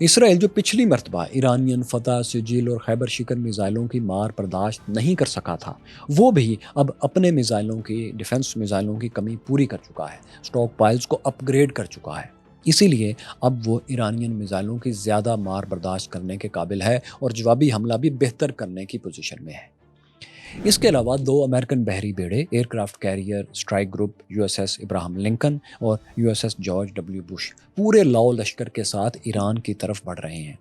اسرائیل جو پچھلی مرتبہ ایرانین فتح، سجیل اور خیبر شکن میزائلوں کی مار برداشت نہیں کر سکا تھا، وہ بھی اب اپنے میزائلوں کی ڈیفنس میزائلوں کی کمی پوری کر چکا ہے، اسٹاک پائلز کو اپ گریڈ کر چکا ہے۔ اسی لیے اب وہ ایرانین میزائلوں کی زیادہ مار برداشت کرنے کے قابل ہے اور جوابی حملہ بھی بہتر کرنے کی پوزیشن میں ہے۔ اس کے علاوہ 2 امریکن بحری بیڑے، aircraft carrier strike group USS Abraham Lincoln اور USS جارج ڈبلیو بش، پورے لاؤ لشکر کے ساتھ ایران کی طرف بڑھ رہے ہیں۔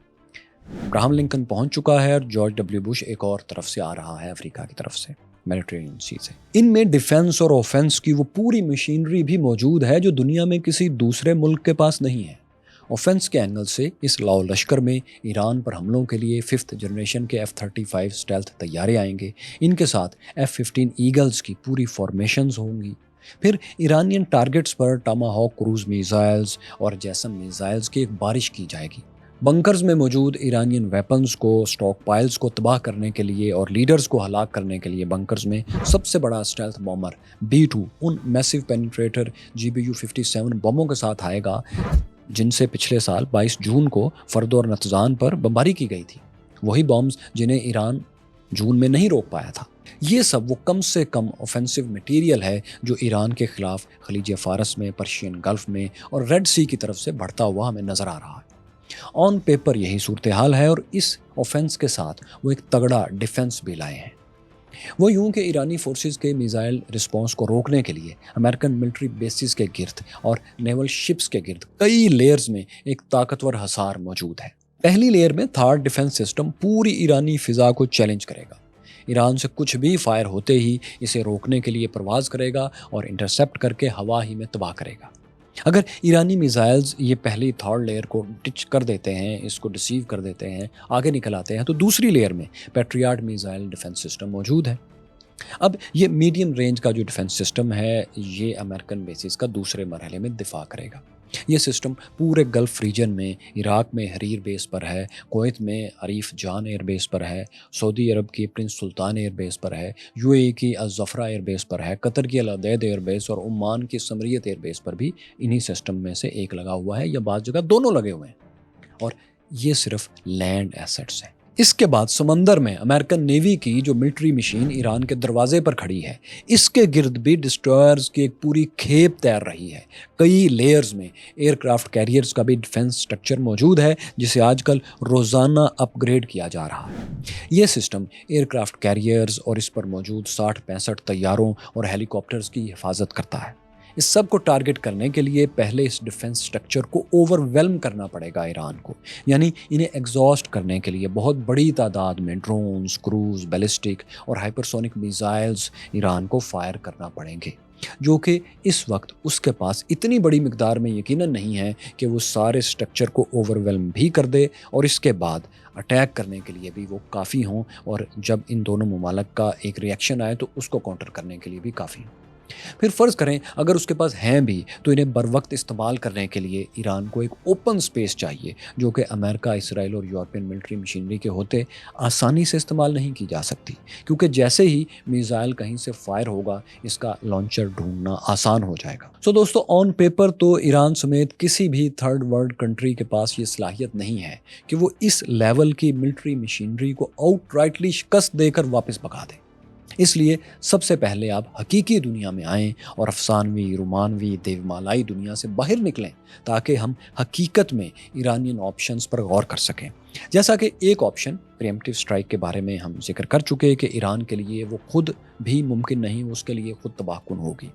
ابراہم لنکن پہنچ چکا ہے اور جارج ڈبلیو بش ایک اور طرف سے آ رہا ہے، افریقہ کی طرف سے، میڈیٹرینین سی سے۔ ان میں ڈیفنس اور اوفنس کی وہ پوری مشینری بھی موجود ہے جو دنیا میں کسی دوسرے ملک کے پاس نہیں ہے۔ اوفنس کے اینگل سے اس لاؤ لشکر میں ایران پر حملوں کے لیے 5th جنریشن کے F-35 اسٹیلتھ طیارے آئیں گے، ان کے ساتھ F-15 ایگلز کی پوری فارمیشنز ہوں گی۔ پھر ایرانین ٹارگٹس پر ٹاماہاک کروز میزائلز اور جیسم میزائلز کی ایک بارش کی جائے گی۔ بنکرز میں موجود ایرانین ویپنز کو، اسٹاک پائلز کو تباہ کرنے کے لیے اور لیڈرز کو ہلاک کرنے کے لیے بنکرز میں سب سے بڑا اسٹیلتھ بامبر B-2 ان میسو پینیٹریٹر GBU-57 بموں کے ساتھ آئے گا جن سے پچھلے سال 22 جون کو فردو اور نتزان پر بمباری کی گئی تھی، وہی بامز جنہیں ایران جون میں نہیں روک پایا تھا۔ یہ سب وہ کم سے کم اوفینسو مٹیریل ہے جو ایران کے خلاف خلیج فارس میں، پرشین گلف میں اور ریڈ سی کی طرف سے بڑھتا ہوا ہمیں نظر آ رہا ہے۔ آن پیپر یہی صورتحال ہے اور اس اوفینس کے ساتھ وہ ایک تگڑا ڈیفنس بھی لائے ہیں۔ وہ یوں کہ ایرانی فورسز کے میزائل رسپانس کو روکنے کے لیے امریکن ملٹری بیسز کے گرد اور نیول شپس کے گرد کئی لیئرز میں ایک طاقتور حصار موجود ہے۔ پہلی لیئر میں تھارڈ ڈیفنس سسٹم پوری ایرانی فضا کو چیلنج کرے گا، ایران سے کچھ بھی فائر ہوتے ہی اسے روکنے کے لیے پرواز کرے گا اور انٹرسپٹ کر کے ہوا ہی میں تباہ کرے گا۔ اگر ایرانی میزائلز یہ پہلی تھرڈ لیئر کو ڈچ کر دیتے ہیں، اس کو ڈسیو کر دیتے ہیں، آگے نکل آتے ہیں، تو دوسری لیئر میں پیٹریاٹ میزائل ڈیفنس سسٹم موجود ہے۔ اب یہ میڈیم رینج کا جو ڈیفنس سسٹم ہے، یہ امریکن بیسز کا دوسرے مرحلے میں دفاع کرے گا۔ یہ سسٹم پورے گلف ریجن میں، عراق میں حریر بیس پر ہے، کویت میں عریف جان ایئر بیس پر ہے، سعودی عرب کی پرنس سلطان ایئر بیس پر ہے، UAE کی الزفرہ ایئر بیس پر ہے، قطر کی العدید ایئر بیس اور عمان کی سمریت ایئر بیس پر بھی انہی سسٹم میں سے ایک لگا ہوا ہے، یا بعض جگہ دونوں لگے ہوئے ہیں، اور یہ صرف لینڈ ایسٹس ہیں۔ اس کے بعد سمندر میں امریکن نیوی کی جو ملٹری مشین ایران کے دروازے پر کھڑی ہے، اس کے گرد بھی ڈسٹرائرز کی ایک پوری کھیپ تیر رہی ہے۔ کئی لیئرز میں ایئر کرافٹ کیریئرز کا بھی ڈیفنس سٹرکچر موجود ہے جسے آج کل روزانہ اپ گریڈ کیا جا رہا ہے۔ یہ سسٹم ایئر کرافٹ کیریئرز اور اس پر موجود 60-65 طیاروں اور ہیلی کاپٹرز کی حفاظت کرتا ہے۔ اس سب کو ٹارگٹ کرنے کے لیے پہلے اس ڈیفنس سٹرکچر کو اوور ویلم کرنا پڑے گا ایران کو، یعنی انہیں ایگزاسٹ کرنے کے لیے بہت بڑی تعداد میں ڈرونز، کروز، بیلسٹک اور ہائپرسونک میزائلز ایران کو فائر کرنا پڑیں گے، جو کہ اس وقت اس کے پاس اتنی بڑی مقدار میں یقیناً نہیں ہے کہ وہ سارے سٹرکچر کو اوور ویلم بھی کر دے اور اس کے بعد اٹیک کرنے کے لیے بھی وہ کافی ہوں، اور جب ان دونوں ممالک کا ایک ری ایکشن آئے تو اس کو کاؤنٹر کرنے کے لیے بھی کافی ہوں۔ پھر فرض کریں اگر اس کے پاس ہیں بھی تو انہیں بر وقت استعمال کرنے کے لیے ایران کو ایک اوپن سپیس چاہیے، جو کہ امریکہ، اسرائیل اور یورپین ملٹری مشینری کے ہوتے آسانی سے استعمال نہیں کی جا سکتی، کیونکہ جیسے ہی میزائل کہیں سے فائر ہوگا اس کا لانچر ڈھونڈنا آسان ہو جائے گا۔ سو دوستو، آن پیپر تو ایران سمیت کسی بھی تھرڈ ورلڈ کنٹری کے پاس یہ صلاحیت نہیں ہے کہ وہ اس لیول کی ملٹری مشینری کو آؤٹ رائٹلی شکست دے کر واپس بھگا دے۔ اس لیے سب سے پہلے آپ حقیقی دنیا میں آئیں اور افسانوی، رومانوی، دیومالائی دنیا سے باہر نکلیں تاکہ ہم حقیقت میں ایرانین آپشنز پر غور کر سکیں۔ جیسا کہ ایک آپشن پریمپٹیو سٹرائک کے بارے میں ہم ذکر کر چکے کہ ایران کے لیے وہ خود بھی ممکن نہیں، اس کے لیے خود تباہ کن ہوگی۔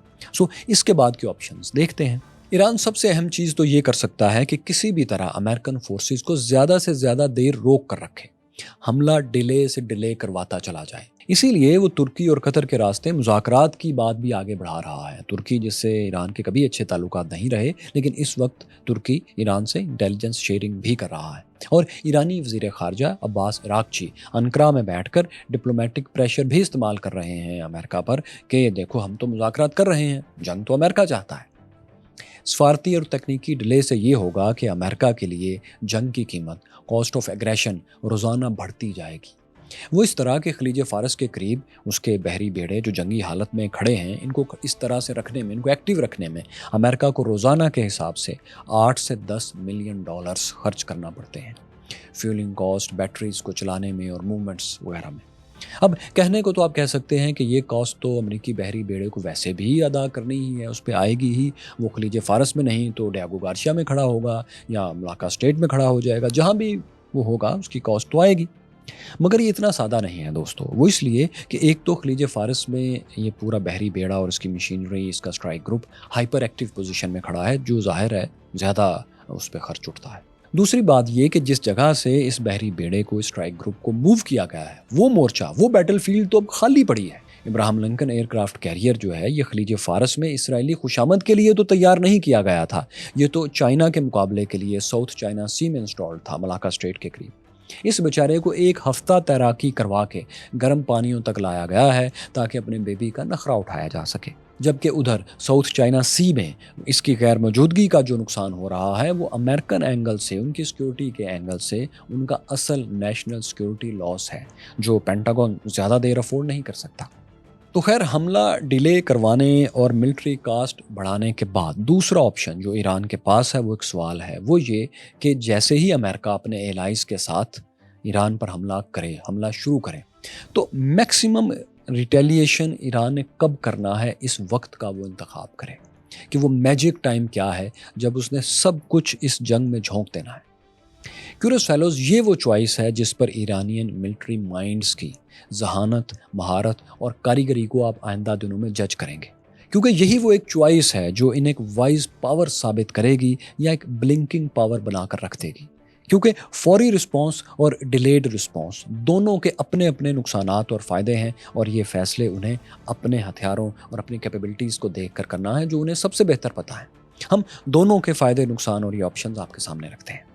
اس کے بعد کے آپشنز دیکھتے ہیں۔ ایران سب سے اہم چیز تو یہ کر سکتا ہے کہ کسی بھی طرح امریکن فورسز کو زیادہ سے زیادہ دیر روک کر رکھے، حملہ ڈیلے سے ڈیلے کرواتا چلا جائے۔ اسی لیے وہ ترکی اور قطر کے راستے مذاکرات کی بات بھی آگے بڑھا رہا ہے۔ ترکی، جس سے ایران کے کبھی اچھے تعلقات نہیں رہے، لیکن اس وقت ترکی ایران سے انٹیلیجنس شیئرنگ بھی کر رہا ہے، اور ایرانی وزیر خارجہ عباس عراقچی انقرہ میں بیٹھ کر ڈپلومیٹک پریشر بھی استعمال کر رہے ہیں امریکہ پر کہ دیکھو ہم تو مذاکرات کر رہے ہیں، جنگ تو امریکہ چاہتا ہے۔ سفارتی اور تکنیکی ڈیلے سے یہ ہوگا کہ امریکہ کے لیے جنگ کی قیمت، کاسٹ آف ایگریشن، روزانہ بڑھتی جائے گی۔ وہ اس طرح کہ خلیج فارس کے قریب اس کے بحری بیڑے جو جنگی حالت میں کھڑے ہیں، ان کو اس طرح سے رکھنے میں، ان کو ایکٹیو رکھنے میں امریکہ کو روزانہ کے حساب سے 8 سے 10 ملین ڈالرز خرچ کرنا پڑتے ہیں، فیولنگ کاسٹ، بیٹریز کو چلانے میں اور موومنٹس وغیرہ میں۔ اب کہنے کو تو آپ کہہ سکتے ہیں کہ یہ کاسٹ تو امریکی بحری بیڑے کو ویسے بھی ادا کرنی ہی ہے، اس پہ آئے گی ہی، وہ خلیج فارس میں نہیں تو ڈیاگو گارشیا میں کھڑا ہوگا یا ملاکا اسٹریٹ میں کھڑا ہو جائے گا، جہاں بھی وہ ہوگا اس کی کاسٹ تو آئے گی۔ مگر یہ اتنا سادہ نہیں ہے دوستو، وہ اس لیے کہ ایک تو خلیج فارس میں یہ پورا بحری بیڑا اور اس کی مشینری، اس کا strike group hyper active position میں کھڑا ہے، جو ظاہر ہے زیادہ اس پہ خرچ اٹھتا ہے۔ دوسری بات یہ کہ جس جگہ سے اس بحری بیڑے کو، اسٹرائک گروپ کو موو کیا گیا ہے، وہ مورچہ، وہ بیٹل فیلڈ تو اب خالی پڑی ہے۔ Abraham Lincoln aircraft carrier جو ہے، یہ خلیج فارس میں اسرائیلی خوشامد کے لیے تو تیار نہیں کیا گیا تھا، یہ تو چائنا کے مقابلے کے لیے ساؤتھ چائنا سی میں انسٹالڈ تھا، ملاکا اسٹریٹ کے قریب۔ اس بیچارے کو 1 ہفتہ تیراکی کروا کے گرم پانیوں تک لایا گیا ہے تاکہ اپنے بیبی کا نخرہ اٹھایا جا سکے، جبکہ ادھر ساؤتھ چائنا سی میں اس کی غیر موجودگی کا جو نقصان ہو رہا ہے وہ امریکن اینگل سے، ان کی سیکیورٹی کے اینگل سے ان کا اصل نیشنل سیکیورٹی لاس ہے، جو پینٹاگون زیادہ دیر افورڈ نہیں کر سکتا۔ تو خیر، حملہ ڈیلے کروانے اور ملٹری کاسٹ بڑھانے کے بعد دوسرا آپشن جو ایران کے پاس ہے، وہ ایک سوال ہے، وہ یہ کہ جیسے ہی امریکہ اپنے ایلائز کے ساتھ ایران پر حملہ شروع کرے تو میکسیمم ریٹیلیشن ایران نے کب کرنا ہے، اس وقت کا وہ انتخاب کرے کہ وہ میجک ٹائم کیا ہے جب اس نے سب کچھ اس جنگ میں جھونک دینا ہے۔ کیوریوس فیلوز، یہ وہ چوائس ہے جس پر ایرانین ملٹری مائنڈز کی ذہانت، مہارت اور کاریگری کو آپ آئندہ دنوں میں جج کریں گے، کیونکہ یہی وہ ایک چوائس ہے جو انہیں ایک وائز پاور ثابت کرے گی یا ایک بلنکنگ پاور بنا کر رکھ دے گی، کیونکہ فوری رسپانس اور ڈیلیڈ رسپانس دونوں کے اپنے اپنے نقصانات اور فائدے ہیں، اور یہ فیصلے انہیں اپنے ہتھیاروں اور اپنی کیپیبلٹیز کو دیکھ کر کرنا ہے جو انہیں سب سے بہتر پتہ ہے۔ ہم دونوں کے فائدے، نقصان اور یہ آپشنز آپ کے سامنے رکھتے ہیں۔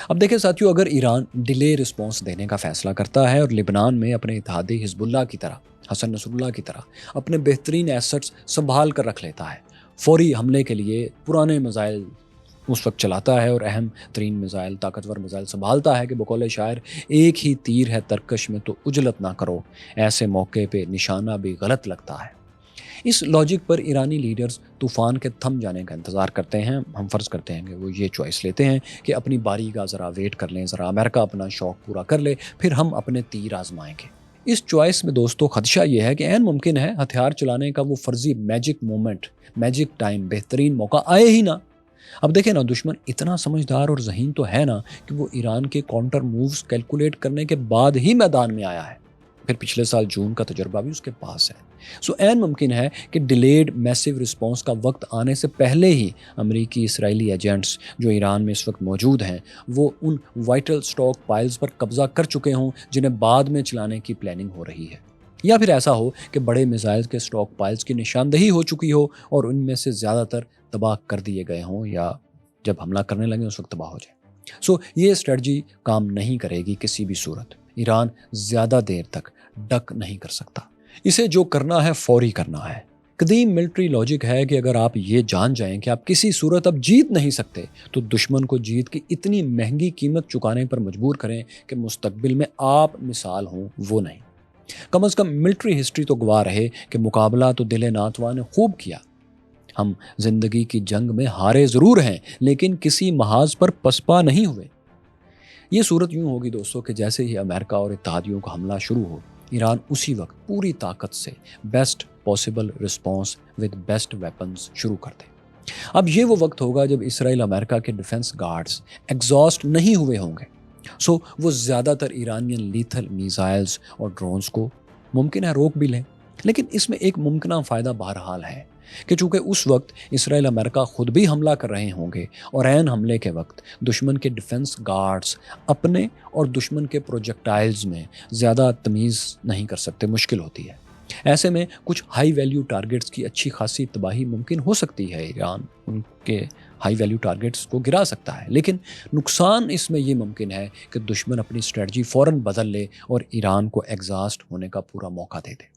اب دیکھیں ساتھیو، اگر ایران ڈیلے رسپانس دینے کا فیصلہ کرتا ہے اور لبنان میں اپنے اتحادی حزب اللہ کی طرح، حسن نصر اللہ کی طرح اپنے بہترین ایسٹس سنبھال کر رکھ لیتا ہے، فوری حملے کے لیے پرانے میزائل اس وقت چلاتا ہے اور اہم ترین میزائل، طاقتور میزائل سنبھالتا ہے کہ بقول شاعر ایک ہی تیر ہے ترکش میں تو اجلت نہ کرو، ایسے موقع پہ نشانہ بھی غلط لگتا ہے۔ اس لاجک پر ایرانی لیڈرز طوفان کے تھم جانے کا انتظار کرتے ہیں۔ ہم فرض کرتے ہیں کہ وہ یہ چوائس لیتے ہیں کہ اپنی باری کا ذرا ویٹ کر لیں، ذرا امریکہ اپنا شوق پورا کر لے، پھر ہم اپنے تیر آزمائیں گے۔ اس چوائس میں دوستو خدشہ یہ ہے کہ عین ممکن ہے ہتھیار چلانے کا وہ فرضی میجک مومنٹ، میجک ٹائم، بہترین موقع آئے ہی نہ۔ اب دیکھیں نا، دشمن اتنا سمجھدار اور ذہین تو ہے نا کہ وہ ایران کے کاؤنٹر مووز کیلکولیٹ کرنے کے بعد ہی میدان میں آیا ہے، پھر پچھلے سال جون کا تجربہ بھی اس کے پاس ہے۔ سو عین ممکن ہے کہ ڈیلیڈ میسیو رسپانس کا وقت آنے سے پہلے ہی امریکی اسرائیلی ایجنٹس جو ایران میں اس وقت موجود ہیں، وہ ان وائٹل سٹاک پائلز پر قبضہ کر چکے ہوں جنہیں بعد میں چلانے کی پلاننگ ہو رہی ہے، یا پھر ایسا ہو کہ بڑے میزائل کے سٹاک پائلز کی نشاندہی ہو چکی ہو اور ان میں سے زیادہ تر تباہ کر دیے گئے ہوں، یا جب حملہ کرنے لگیں اس وقت تباہ ہو جائے۔ سو یہ اسٹریٹجی کام نہیں کرے گی کسی بھی صورت، ایران زیادہ دیر تک ڈک نہیں کر سکتا، اسے جو کرنا ہے فوری کرنا ہے۔ قدیم ملٹری لاجک ہے کہ اگر آپ یہ جان جائیں کہ آپ کسی صورت اب جیت نہیں سکتے تو دشمن کو جیت کی اتنی مہنگی قیمت چکانے پر مجبور کریں کہ مستقبل میں آپ مثال ہوں وہ نہیں۔ کم از کم ملٹری ہسٹری تو گواہ رہے کہ مقابلہ تو دل ناتواں نے خوب کیا۔ ہم زندگی کی جنگ میں ہارے ضرور ہیں لیکن کسی محاذ پر پسپا نہیں ہوئے۔ یہ صورت یوں ہوگی دوستو کہ جیسے ہی امریکہ اور اتحادیوں کا حملہ شروع ہو، ایران اسی وقت پوری طاقت سے best possible response with best weapons شروع کر دے۔ اب یہ وہ وقت ہوگا جب اسرائیل امریکہ کے ڈیفنس گارڈز ایگزاسٹ نہیں ہوئے ہوں گے، سو وہ زیادہ تر ایرانین لیتھل میزائلز اور ڈرونز کو ممکن ہے روک بھی لیں، لیکن اس میں ایک ممکنہ فائدہ بہرحال ہے کہ چونکہ اس وقت اسرائیل امریکہ خود بھی حملہ کر رہے ہوں گے اور عین حملے کے وقت دشمن کے ڈیفنس گارڈز اپنے اور دشمن کے پروجیکٹائلز میں زیادہ تمیز نہیں کر سکتے، مشکل ہوتی ہے۔ ایسے میں کچھ ہائی ویلیو ٹارگٹس کی اچھی خاصی تباہی ممکن ہو سکتی ہے، ایران ان کے ہائی ویلیو ٹارگٹس کو گرا سکتا ہے، لیکن نقصان اس میں یہ ممکن ہے کہ دشمن اپنی اسٹریٹجی فوراً بدل لے اور ایران کو ایگزاسٹ ہونے کا پورا موقع دے دے،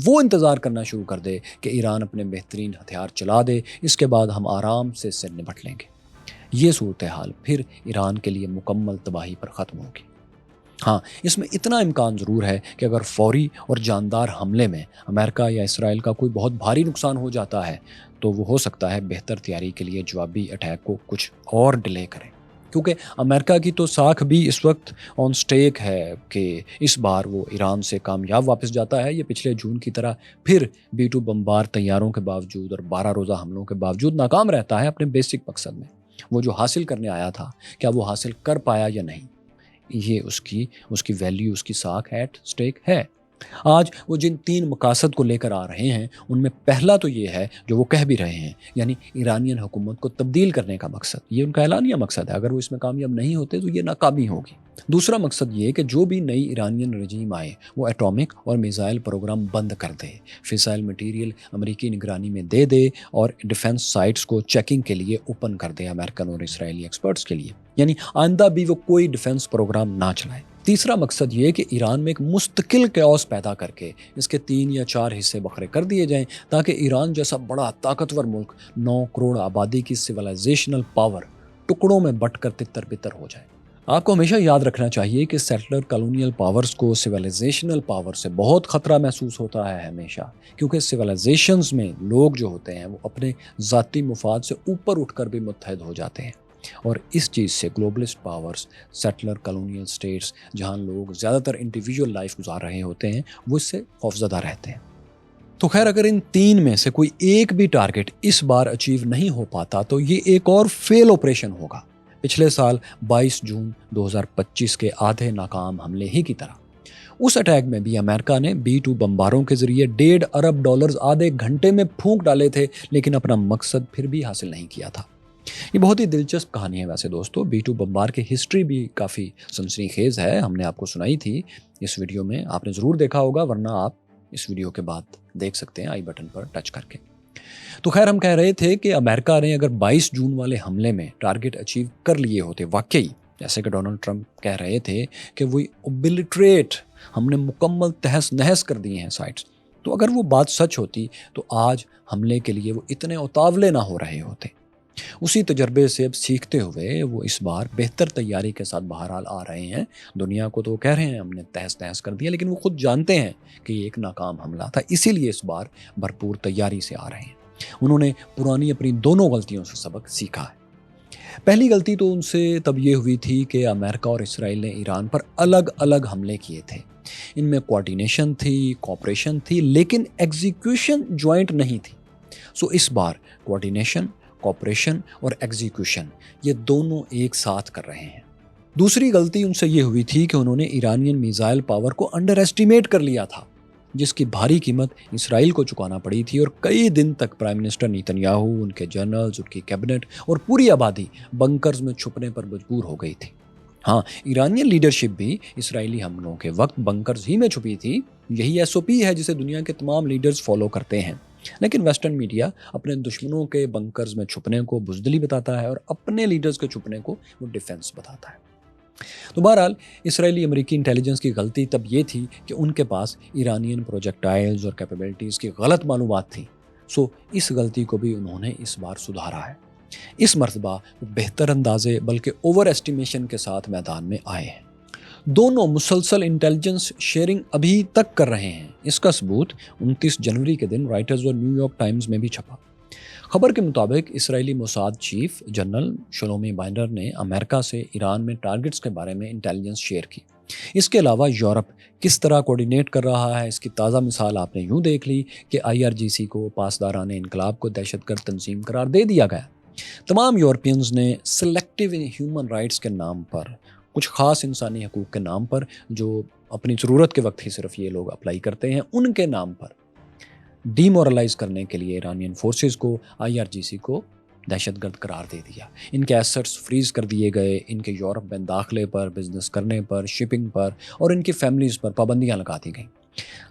وہ انتظار کرنا شروع کر دے کہ ایران اپنے بہترین ہتھیار چلا دے، اس کے بعد ہم آرام سے اس سے نپٹ لیں گے۔ یہ صورتحال پھر ایران کے لیے مکمل تباہی پر ختم ہوگی۔ ہاں، اس میں اتنا امکان ضرور ہے کہ اگر فوری اور جاندار حملے میں امریکہ یا اسرائیل کا کوئی بہت بھاری نقصان ہو جاتا ہے تو وہ ہو سکتا ہے بہتر تیاری کے لیے جوابی اٹیک کو کچھ اور ڈیلے کریں، کیونکہ امریکہ کی تو ساکھ بھی اس وقت آن سٹیک ہے کہ اس بار وہ ایران سے کامیاب واپس جاتا ہے یا پچھلے جون کی طرح پھر B-2 بمبار طیاروں کے باوجود اور 12 روزہ حملوں کے باوجود ناکام رہتا ہے اپنے بیسک مقصد میں۔ وہ جو حاصل کرنے آیا تھا کیا وہ حاصل کر پایا یا نہیں، یہ اس کی ویلیو، اس کی ساکھ ایٹ سٹیک ہے۔ آج وہ جن 3 مقاصد کو لے کر آ رہے ہیں ان میں پہلا تو یہ ہے جو وہ کہہ بھی رہے ہیں، یعنی ایرانین حکومت کو تبدیل کرنے کا مقصد، یہ ان کا اعلانیہ مقصد ہے، اگر وہ اس میں کامیاب نہیں ہوتے تو یہ ناکامی ہوگی۔ دوسرا مقصد یہ کہ جو بھی نئی ایرانین رجیم آئے وہ ایٹامک اور میزائل پروگرام بند کر دے، فیسائل مٹیریل امریکی نگرانی میں دے دے اور ڈیفنس سائٹس کو چیکنگ کے لیے اوپن کر دے امریکن اور اسرائیلی ایکسپرٹس کے لیے، یعنی آئندہ بھی وہ کوئی ڈیفنس پروگرام نہ چلائے۔ تیسرا مقصد یہ کہ ایران میں ایک مستقل کیوس پیدا کر کے اس کے 3 یا 4 حصے بکھرے کر دیے جائیں تاکہ ایران جیسا بڑا طاقتور ملک 9 کروڑ آبادی کی سویلائزیشنل پاور ٹکڑوں میں بٹ کر تتر بتر ہو جائے۔ آپ کو ہمیشہ یاد رکھنا چاہیے کہ سیٹلر کالونیل پاورز کو سویلائزیشنل پاور سے بہت خطرہ محسوس ہوتا ہے ہمیشہ، کیونکہ سویلائزیشنز میں لوگ جو ہوتے ہیں وہ اپنے ذاتی مفاد سے اوپر اٹھ کر بھی متحد ہو جاتے ہیں، اور اس چیز سے globalist powers, settler colonial status جہاں لوگ زیادہ تر انڈیویجول لائف گزار رہے ہوتے ہیں وہ اس سے خوفزدہ رہتے ہیں۔ تو خیر اگر ان 3 میں سے کوئی ایک بھی ٹارگٹ اس بار اچیو نہیں ہو پاتا تو یہ ایک اور فیل آپریشن ہوگا، پچھلے سال 22 جون 2025 کے آدھے ناکام حملے ہی کی طرح۔ اس اٹیک میں بھی امریکہ نے B-2 بمباروں کے ذریعے $1.5 ارب آدھے گھنٹے میں پھونک ڈالے تھے، لیکن اپنا مقصد پھر بھی حاصل نہیں کیا تھا۔ یہ بہت ہی دلچسپ کہانی ہے ویسے دوستو، B-2 بمبار کی ہسٹری بھی کافی سنسنی خیز ہے، ہم نے آپ کو سنائی تھی اس ویڈیو میں، آپ نے ضرور دیکھا ہوگا، ورنہ آپ اس ویڈیو کے بعد دیکھ سکتے ہیں آئی بٹن پر ٹچ کر کے۔ تو خیر ہم کہہ رہے تھے کہ امریکہ نے اگر 22 جون والے حملے میں ٹارگٹ اچیو کر لیے ہوتے واقعی، جیسے کہ ڈونلڈ ٹرمپ کہہ رہے تھے کہ وہ اوبلٹریٹ، ہم نے مکمل تہس نہس کر دیے ہیں سائٹس، تو اگر وہ بات سچ ہوتی تو آج حملے کے لیے وہ اتنے اتاولے نہ ہو رہے ہوتے۔ اسی تجربے سے اب سیکھتے ہوئے وہ اس بار بہتر تیاری کے ساتھ بہرحال آ رہے ہیں۔ دنیا کو تو کہہ رہے ہیں ہم نے تہس نہس کر دیا، لیکن وہ خود جانتے ہیں کہ یہ ایک ناکام حملہ تھا، اسی لیے اس بار بھرپور تیاری سے آ رہے ہیں۔ انہوں نے پرانی اپنی دونوں غلطیوں سے سبق سیکھا ہے۔ پہلی غلطی تو ان سے تب یہ ہوئی تھی کہ امریکہ اور اسرائیل نے ایران پر الگ الگ حملے کیے تھے، ان میں کوارڈینیشن تھی، کوآپریشن تھی، لیکن ایگزیکیوشن جوائنٹ نہیں تھی۔ سو اس بار کوارڈینیشن، کوآپریشن اور ایگزیکیوشن یہ دونوں ایک ساتھ کر رہے ہیں۔ دوسری غلطی ان سے یہ ہوئی تھی کہ انہوں نے ایرانین میزائل پاور کو انڈر ایسٹیمیٹ کر لیا تھا، جس کی بھاری قیمت اسرائیل کو چکانا پڑی تھی، اور کئی دن تک پرائم منسٹر نیتنیاہو، ان کے جنرلز، ان کی کیبنٹ اور پوری آبادی بنکرز میں چھپنے پر مجبور ہو گئی تھی۔ ہاں، ایرانین لیڈرشپ بھی اسرائیلی حملوں کے وقت بنکرز ہی میں چھپی تھی، یہی SOP ہے جسے دنیا کے تمام لیڈرز فالو کرتے ہیں، لیکن ویسٹرن میڈیا اپنے دشمنوں کے بنکرز میں چھپنے کو بزدلی بتاتا ہے اور اپنے لیڈرز کے چھپنے کو وہ ڈیفنس بتاتا ہے۔ تو بہرحال اسرائیلی امریکی انٹیلیجنس کی غلطی تب یہ تھی کہ ان کے پاس ایرانین پروجیکٹائلز اور کیپیبلٹیز کی غلط معلومات تھیں، سو اس غلطی کو بھی انہوں نے اس بار سدھارا ہے۔ اس مرتبہ بہتر اندازے بلکہ اوور ایسٹیمیشن کے ساتھ میدان میں آئے ہیں۔ دونوں مسلسل انٹیلیجنس شیئرنگ ابھی تک کر رہے ہیں، اس کا ثبوت 29 جنوری کے دن رائٹرز اور نیو یارک ٹائمز میں بھی چھپا۔ خبر کے مطابق اسرائیلی موساد چیف جنرل شلومی بائنڈر نے امریکہ سے ایران میں ٹارگٹس کے بارے میں انٹیلیجنس شیئر کی۔ اس کے علاوہ یورپ کس طرح کوارڈینیٹ کر رہا ہے، اس کی تازہ مثال آپ نے یوں دیکھ لی کہ IRGC کو پاسداران انقلاب کو دہشت گرد تنظیم قرار دے دیا گیا۔ تمام یورپینز نے سلیکٹیو ہیومن رائٹس کے نام پر، کچھ خاص انسانی حقوق کے نام پر جو اپنی ضرورت کے وقت ہی صرف یہ لوگ اپلائی کرتے ہیں، ان کے نام پر ڈی مورلائز کرنے کے لیے ایرانین فورسز کو، IRGC کو دہشت گرد قرار دے دیا۔ ان کے ایسٹس فریز کر دیے گئے، ان کے یورپ میں داخلے پر، بزنس کرنے پر، شپنگ پر اور ان کی فیملیز پر پابندیاں لگا دی گئیں۔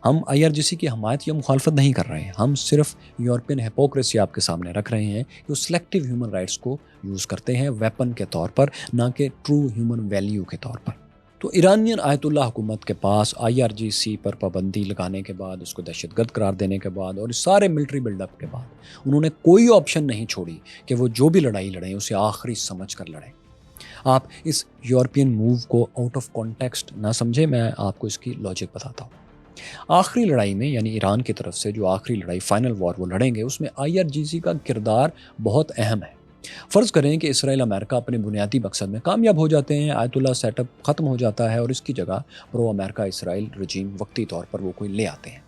ہم IRGC کی حمایت یا مخالفت نہیں کر رہے ہیں، ہم صرف یورپین ہیپوکریسی آپ کے سامنے رکھ رہے ہیں کہ وہ سلیکٹیو ہیومن رائٹس کو یوز کرتے ہیں ویپن کے طور پر، نہ کہ ٹرو ہیومن ویلیو کے طور پر۔ تو ایرانین آیت اللہ حکومت کے پاس IRGC پر پابندی لگانے کے بعد، اس کو دہشت گرد قرار دینے کے بعد اور اس سارے ملٹری بلڈ اپ کے بعد انہوں نے کوئی آپشن نہیں چھوڑی کہ وہ جو بھی لڑائی لڑیں اسے آخری سمجھ کر لڑیں۔ آپ اس یورپین موو کو آؤٹ آف کانٹیکسٹ نہ سمجھیں، میں آپ کو اس کی لاجک بتاتا ہوں۔ آخری لڑائی میں یعنی ایران کی طرف سے جو آخری لڑائی فائنل وار وہ لڑیں گے، اس میں IRGC کا کردار بہت اہم ہے۔ فرض کریں کہ اسرائیل امریکہ اپنے بنیادی مقصد میں کامیاب ہو جاتے ہیں، آیت اللہ سیٹ اپ ختم ہو جاتا ہے اور اس کی جگہ پرو امریکہ اسرائیل رجیم وقتی طور پر وہ کوئی لے آتے ہیں،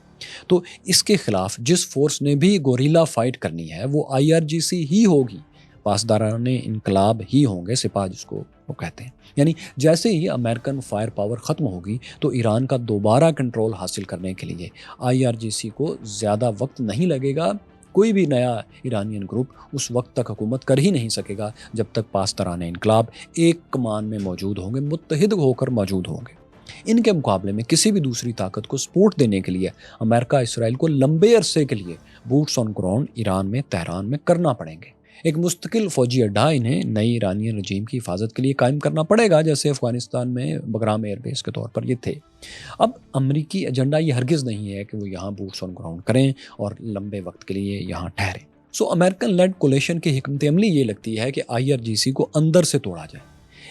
تو اس کے خلاف جس فورس نے بھی گوریلا فائٹ کرنی ہے وہ IRGC ہی ہوگی، پاسداران انقلاب ہی ہوں گے، سپاہ جس کو وہ کہتے ہیں۔ یعنی جیسے ہی امریکن فائر پاور ختم ہوگی تو ایران کا دوبارہ کنٹرول حاصل کرنے کے لیے IRGC کو زیادہ وقت نہیں لگے گا۔ کوئی بھی نیا ایرانین گروپ اس وقت تک حکومت کر ہی نہیں سکے گا جب تک پاسداران انقلاب ایک کمان میں موجود ہوں گے، متحد ہو کر موجود ہوں گے۔ ان کے مقابلے میں کسی بھی دوسری طاقت کو سپورٹ دینے کے لیے امریکہ اسرائیل کو لمبے عرصے کے لیے بوٹس آن گراؤنڈ ایران میں، تہران میں کرنا پڑیں گے۔ ایک مستقل فوجی اڈا انہیں نئی ایرانی رجیم کی حفاظت کے لیے قائم کرنا پڑے گا، جیسے افغانستان میں بگرام ایئر بیس کے طور پر یہ تھے۔ اب امریکی ایجنڈا یہ ہرگز نہیں ہے کہ وہ یہاں بوٹس آن گراؤنڈ کریں اور لمبے وقت کے لیے یہاں ٹھہریں۔ امریکن لیڈ کولیشن کی حکمت عملی یہ لگتی ہے کہ IRGC کو اندر سے توڑا جائے،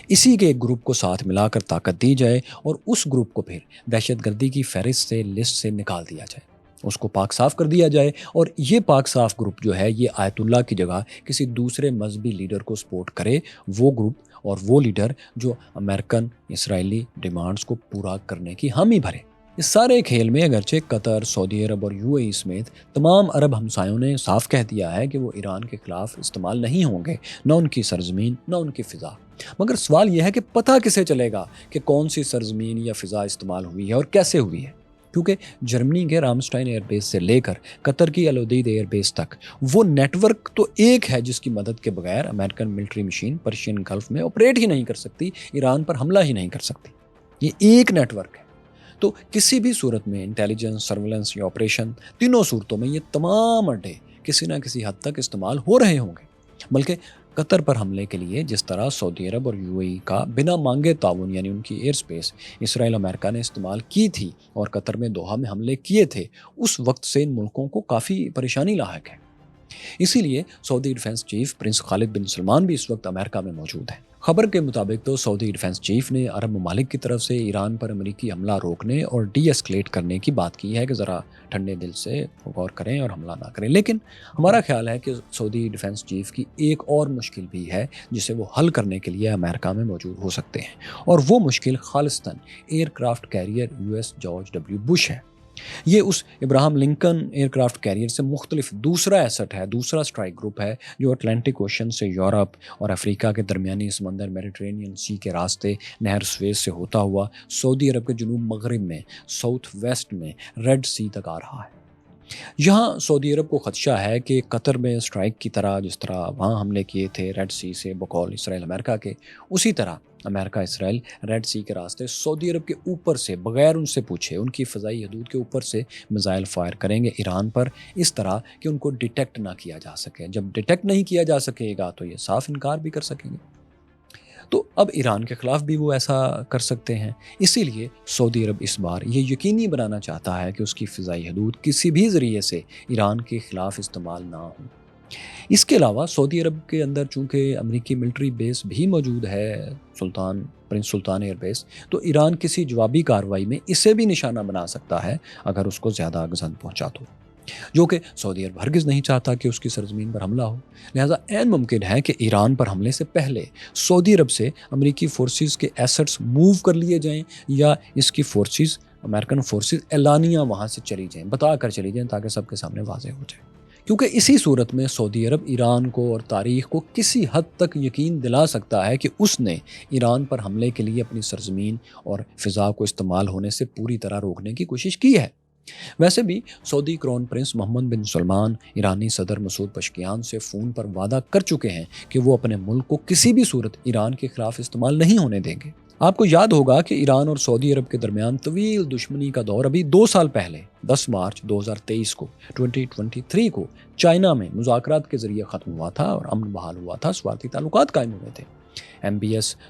اسی کے ایک گروپ کو ساتھ ملا کر طاقت دی جائے اور اس گروپ کو پھر دہشت گردی کی فہرست سے، لسٹ سے نکال دیا جائے، اس کو پاک صاف کر دیا جائے، اور یہ پاک صاف گروپ جو ہے یہ آیت اللہ کی جگہ کسی دوسرے مذہبی لیڈر کو سپورٹ کرے، وہ گروپ اور وہ لیڈر جو امریکن اسرائیلی ڈیمانڈز کو پورا کرنے کی حامی بھرے۔ اس سارے کھیل میں اگرچہ قطر، سعودی عرب اور UAE سمیت تمام عرب ہمسایوں نے صاف کہہ دیا ہے کہ وہ ایران کے خلاف استعمال نہیں ہوں گے، نہ ان کی سرزمین نہ ان کی فضا، مگر سوال یہ ہے کہ پتہ کسے چلے گا کہ کون سی سرزمین یا فضا استعمال ہوئی ہے اور کیسے ہوئی ہے؟ کیونکہ جرمنی کے رامسٹائن ایئر بیس سے لے کر قطر کی الودید ایئر بیس تک وہ نیٹ ورک تو ایک ہے جس کی مدد کے بغیر American military machine Persian golf میں آپریٹ ہی نہیں کر سکتی، ایران پر حملہ ہی نہیں کر سکتی۔ یہ ایک نیٹ ورک ہے، تو کسی بھی صورت میں انٹیلیجنس، سرویلنس یا آپریشن، تینوں صورتوں میں یہ تمام اڈے کسی نہ کسی حد تک استعمال ہو رہے ہوں گے۔ بلکہ قطر پر حملے کے لیے جس طرح سعودی عرب اور UAE کا بنا مانگے تعاون یعنی ان کی ایئر سپیس اسرائیل امریکہ نے استعمال کی تھی اور قطر میں دوحہ میں حملے کیے تھے، اس وقت سے ان ملکوں کو کافی پریشانی لاحق ہے۔ اسی لیے سعودی ڈیفنس چیف پرنس خالد بن سلمان بھی اس وقت امریکہ میں موجود ہیں۔ خبر کے مطابق تو سعودی ڈیفنس چیف نے عرب ممالک کی طرف سے ایران پر امریکی حملہ روکنے اور ڈی ایسکلیٹ کرنے کی بات کی ہے کہ ذرا ٹھنڈے دل سے غور کریں اور حملہ نہ کریں، لیکن ہمارا خیال ہے کہ سعودی ڈیفنس چیف کی ایک اور مشکل بھی ہے جسے وہ حل کرنے کے لیے امریکہ میں موجود ہو سکتے ہیں، اور وہ مشکل خالصتاً aircraft carrier US George W Bush ہے۔ یہ اس Abraham Lincoln aircraft carrier سے مختلف دوسرا ایسٹ ہے، دوسرا اسٹرائک گروپ ہے جو اٹلانٹک اوشن سے یورپ اور افریقہ کے درمیانی سمندر میڈیٹرینین سی کے راستے نہر سویز سے ہوتا ہوا سعودی عرب کے جنوب مغرب میں ساؤتھ ویسٹ میں ریڈ سی تک آ رہا ہے۔ یہاں سعودی عرب کو خدشہ ہے کہ قطر میں اسٹرائک کی طرح جس طرح وہاں حملے کیے تھے ریڈ سی سے بقول اسرائیل امریکہ کے، اسی طرح امریکہ اسرائیل ریڈ سی کے راستے سعودی عرب کے اوپر سے بغیر ان سے پوچھے ان کی فضائی حدود کے اوپر سے میزائل فائر کریں گے ایران پر، اس طرح کہ ان کو ڈیٹیکٹ نہ کیا جا سکے۔ جب ڈیٹیکٹ نہیں کیا جا سکے گا تو یہ صاف انکار بھی کر سکیں گے، تو اب ایران کے خلاف بھی وہ ایسا کر سکتے ہیں۔ اسی لیے سعودی عرب اس بار یہ یقینی بنانا چاہتا ہے کہ اس کی فضائی حدود کسی بھی ذریعے سے ایران کے خلاف استعمال نہ ہوں۔ اس کے علاوہ سعودی عرب کے اندر چونکہ امریکی ملٹری بیس بھی موجود ہے، پرنس سلطان ایئر بیس، تو ایران کسی جوابی کارروائی میں اسے بھی نشانہ بنا سکتا ہے اگر اس کو زیادہ گزند پہنچا تو، جو کہ سعودی عرب ہرگز نہیں چاہتا کہ اس کی سرزمین پر حملہ ہو۔ لہٰذا عین ممکن ہے کہ ایران پر حملے سے پہلے سعودی عرب سے امریکی فورسز کے ایسٹس موو کر لیے جائیں، یا اس کی فورسز، امریکن فورسز اعلانیہ وہاں سے چلی جائیں، بتا کر چلی جائیں تاکہ سب کے سامنے واضح ہو جائے، کیونکہ اسی صورت میں سعودی عرب ایران کو اور تاریخ کو کسی حد تک یقین دلا سکتا ہے کہ اس نے ایران پر حملے کے لیے اپنی سرزمین اور فضا کو استعمال ہونے سے پوری طرح روکنے کی کوشش کی ہے۔ ویسے بھی سعودی کرون پرنس محمد بن سلمان ایرانی صدر مسعود پشکیان سے فون پر وعدہ کر چکے ہیں کہ وہ اپنے ملک کو کسی بھی صورت ایران کے خلاف استعمال نہیں ہونے دیں گے۔ آپ کو یاد ہوگا کہ ایران اور سعودی عرب کے درمیان طویل دشمنی کا دور ابھی 2 سال پہلے 10 مارچ 2023 کو 2023 کو چائنا میں مذاکرات کے ذریعے ختم ہوا تھا اور امن بحال ہوا تھا، سفارتی تعلقات قائم ہوئے تھے۔ MBS